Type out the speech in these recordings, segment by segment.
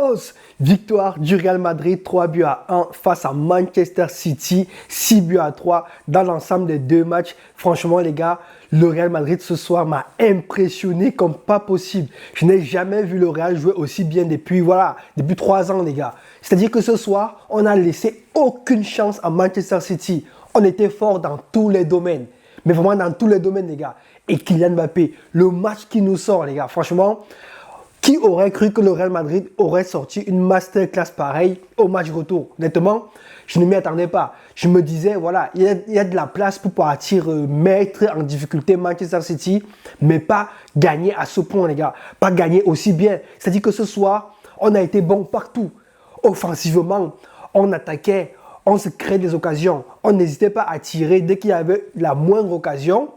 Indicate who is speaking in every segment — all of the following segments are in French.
Speaker 1: Carlos! Victoire du Real Madrid 3-1 face à Manchester City, 6-3 dans l'ensemble des deux matchs. Franchement les gars, le Real Madrid ce soir m'a impressionné comme pas possible. Je n'ai jamais vu le Real jouer aussi bien depuis 3 ans les gars. C'est-à-dire que ce soir, on n'a laissé aucune chance à Manchester City. On était fort dans tous les domaines. Mais vraiment dans tous les domaines les gars. Et Kylian Mbappé, le match qui nous sort les gars, franchement... Qui aurait cru que le Real Madrid aurait sorti une masterclass pareille au match retour? Honnêtement, je ne m'y attendais pas. Je me disais, voilà, il y a de la place pour partir mettre en difficulté Manchester City, mais pas gagner à ce point, les gars. Pas gagner aussi bien. C'est-à-dire que ce soir, on a été bon partout. Offensivement, on attaquait, on se créait des occasions. On n'hésitait pas à tirer dès qu'il y avait la moindre occasion.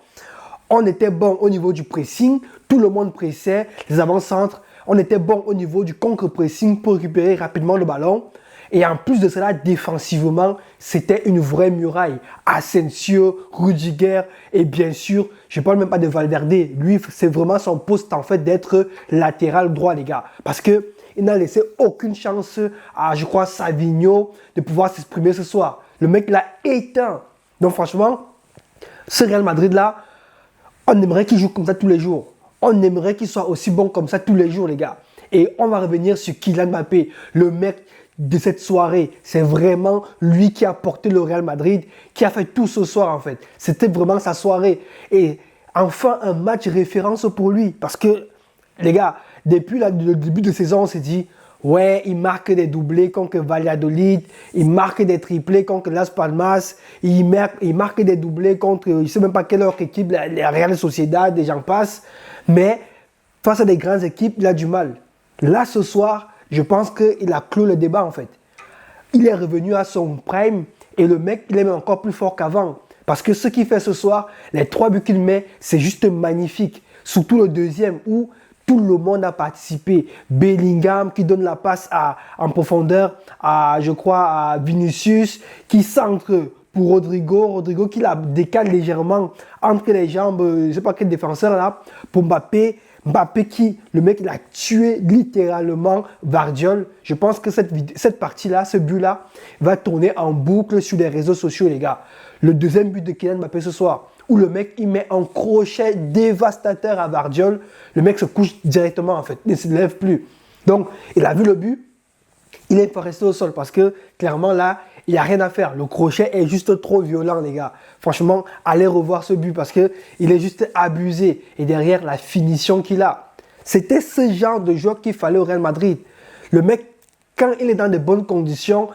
Speaker 1: On était bon au niveau du pressing. Tout le monde pressait, les avant-centres. On était bon au niveau du contre-pressing pour récupérer rapidement le ballon. Et en plus de cela, défensivement, c'était une vraie muraille. Asensio, Rudiger et bien sûr, je ne parle même pas de Valverde. Lui, c'est vraiment son poste en fait d'être latéral droit, les gars. Parce qu'il n'a laissé aucune chance à, je crois, Savinho de pouvoir s'exprimer ce soir. Le mec l'a éteint. Donc franchement, ce Real Madrid-là, on aimerait qu'il joue comme ça tous les jours. On aimerait qu'il soit aussi bon comme ça tous les jours, les gars. Et on va revenir sur Kylian Mbappé, le mec de cette soirée. C'est vraiment lui qui a porté le Real Madrid, qui a fait tout ce soir, en fait. C'était vraiment sa soirée. Et enfin, un match référence pour lui. Parce que, les gars, depuis le début de saison, on s'est dit, ouais, il marque des doublés contre Valladolid, il marque des triplés contre Las Palmas, il marque des doublés contre, je ne sais même pas quelle autre équipe, la Real Sociedad, des gens passent. Mais face à des grandes équipes, il a du mal. Là, ce soir, je pense qu'il a clos le débat en fait. Il est revenu à son prime et le mec, il est même encore plus fort qu'avant. Parce que ce qu'il fait ce soir, les 3 buts qu'il met, c'est juste magnifique. Surtout le deuxième où tout le monde a participé. Bellingham qui donne la passe en profondeur je crois, à Vinicius qui centre pour Rodrigo qui la décale légèrement entre les jambes, je ne sais pas quel défenseur là, pour Mbappé qui, le mec, il a tué littéralement Vardiol. Je pense que cette partie-là, ce but-là, va tourner en boucle sur les réseaux sociaux, les gars. Le deuxième but de Kylian Mbappé ce soir, où le mec, il met un crochet dévastateur à Vardiol. Le mec se couche directement, en fait, il ne se lève plus. Donc, il a vu le but, il est pas resté au sol parce que, clairement, là, il n'y a rien à faire. Le crochet est juste trop violent, les gars. Franchement, allez revoir ce but parce qu'il est juste abusé. Et derrière, la finition qu'il a. C'était ce genre de joueur qu'il fallait au Real Madrid. Le mec, quand il est dans de bonnes conditions,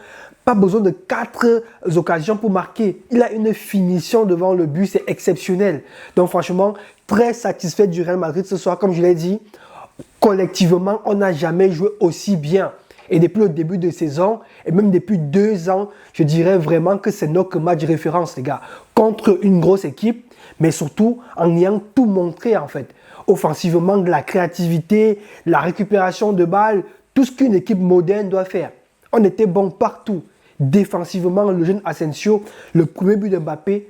Speaker 1: pas besoin de 4 occasions pour marquer. Il a une finition devant le but, c'est exceptionnel. Donc franchement, très satisfait du Real Madrid ce soir. Comme je l'ai dit, collectivement, on n'a jamais joué aussi bien. Et depuis le début de saison, et même depuis 2 ans, je dirais vraiment que c'est notre match référence, les gars. Contre une grosse équipe, mais surtout en ayant tout montré, en fait. Offensivement, de la créativité, la récupération de balles, tout ce qu'une équipe moderne doit faire. On était bon partout. Défensivement, le jeune Asensio, le premier but de Mbappé,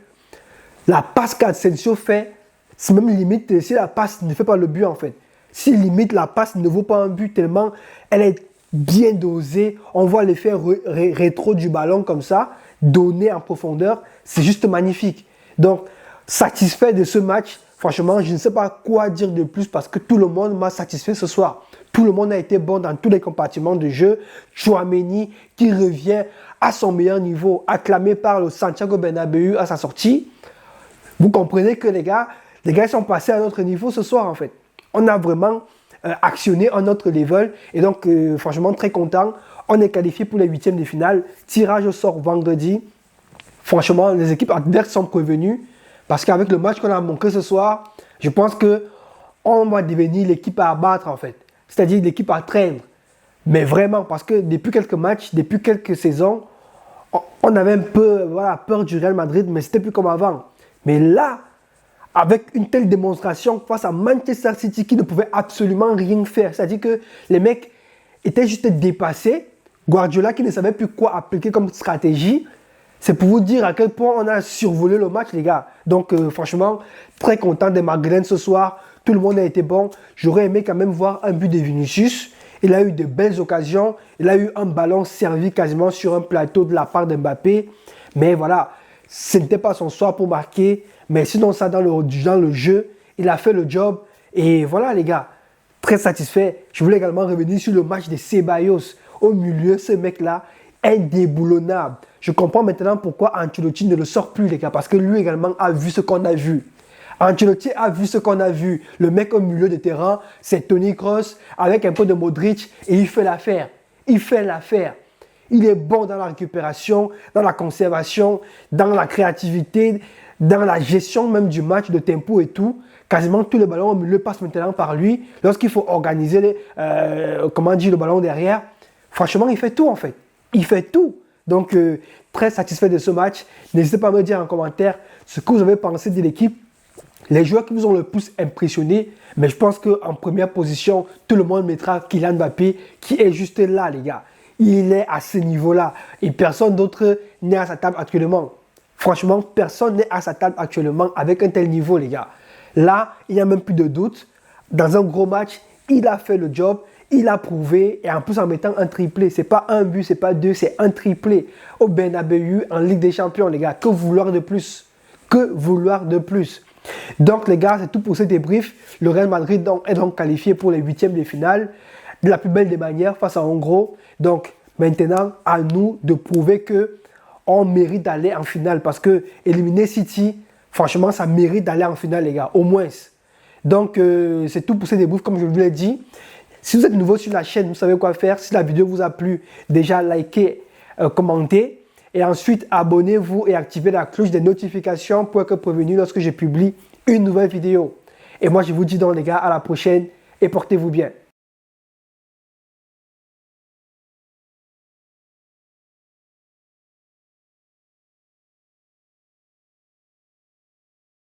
Speaker 1: la passe qu'Asensio fait, c'est même limite si la passe ne fait pas le but, en fait. Si limite la passe ne vaut pas un but tellement elle est bien dosé, on voit l'effet rétro du ballon comme ça, donné en profondeur, c'est juste magnifique. Donc, satisfait de ce match, franchement, je ne sais pas quoi dire de plus parce que tout le monde m'a satisfait ce soir. Tout le monde a été bon dans tous les compartiments de jeu. Tchouaméni qui revient à son meilleur niveau, acclamé par le Santiago Bernabéu à sa sortie. Vous comprenez que les gars sont passés à notre niveau ce soir en fait. On a vraiment actionné un autre level et donc franchement très content. On est qualifié pour les 8e de finale. Tirage au sort vendredi. Franchement, les équipes adverses sont prévenues parce qu'avec le match qu'on a manqué ce soir, je pense qu'on va devenir l'équipe à abattre en fait. C'est-à-dire l'équipe à traîner. Mais vraiment, parce que depuis quelques matchs, depuis quelques saisons, on avait un peu peur du Real Madrid, mais c'était plus comme avant. Mais là, avec une telle démonstration face à Manchester City qui ne pouvait absolument rien faire. C'est-à-dire que les mecs étaient juste dépassés. Guardiola qui ne savait plus quoi appliquer comme stratégie. C'est pour vous dire à quel point on a survolé le match, les gars. Donc franchement, très content des Magdalènes ce soir. Tout le monde a été bon. J'aurais aimé quand même voir un but de Vinicius. Il a eu de belles occasions. Il a eu un ballon servi quasiment sur un plateau de la part de Mbappé. Mais voilà, ce n'était pas son soir pour marquer. Mais sinon, ça, dans le jeu, il a fait le job. Et voilà, les gars, très satisfait. Je voulais également revenir sur le match de Ceballos. Au milieu, ce mec-là, indéboulonnable. Je comprends maintenant pourquoi Ancelotti ne le sort plus, les gars. Parce que lui également a vu ce qu'on a vu. Ancelotti a vu ce qu'on a vu. Le mec au milieu de terrain, c'est Toni Kroos avec un peu de Modric et il fait l'affaire. Il fait l'affaire. Il est bon dans la récupération, dans la conservation, dans la créativité, dans la gestion même du match, de tempo et tout. Quasiment tous les ballons au milieu passent maintenant par lui. Lorsqu'il faut organiser le ballon derrière, franchement, il fait tout en fait. Il fait tout. Donc, très satisfait de ce match. N'hésitez pas à me dire en commentaire ce que vous avez pensé de l'équipe. Les joueurs qui vous ont le plus impressionné, mais je pense qu'en première position, tout le monde mettra Kylian Mbappé, qui est juste là, les gars. Il est à ce niveau-là. Et personne d'autre n'est à sa table actuellement. Franchement, personne n'est à sa table actuellement avec un tel niveau, les gars. Là, il n'y a même plus de doute. Dans un gros match, il a fait le job. Il a prouvé, et en plus en mettant un triplé. Ce n'est pas un but, ce n'est pas deux, c'est un triplé. Au Bernabéu, en Ligue des Champions, les gars. Que vouloir de plus? Que vouloir de plus? Donc les gars, c'est tout pour ce débrief. Le Real Madrid est donc qualifié pour les huitièmes de finale de la plus belle des manières face à Hongro. Donc maintenant, à nous de prouver qu'on mérite d'aller en finale. Parce que éliminer City, franchement, ça mérite d'aller en finale, les gars, au moins. Donc c'est tout pour ce débrief, comme je vous l'ai dit. Si vous êtes nouveau sur la chaîne, vous savez quoi faire. Si la vidéo vous a plu, déjà likez, commentez. Et ensuite, abonnez-vous et activez la cloche des notifications pour être prévenu lorsque je publie une nouvelle vidéo. Et moi, je vous dis donc les gars, à la prochaine et portez-vous bien.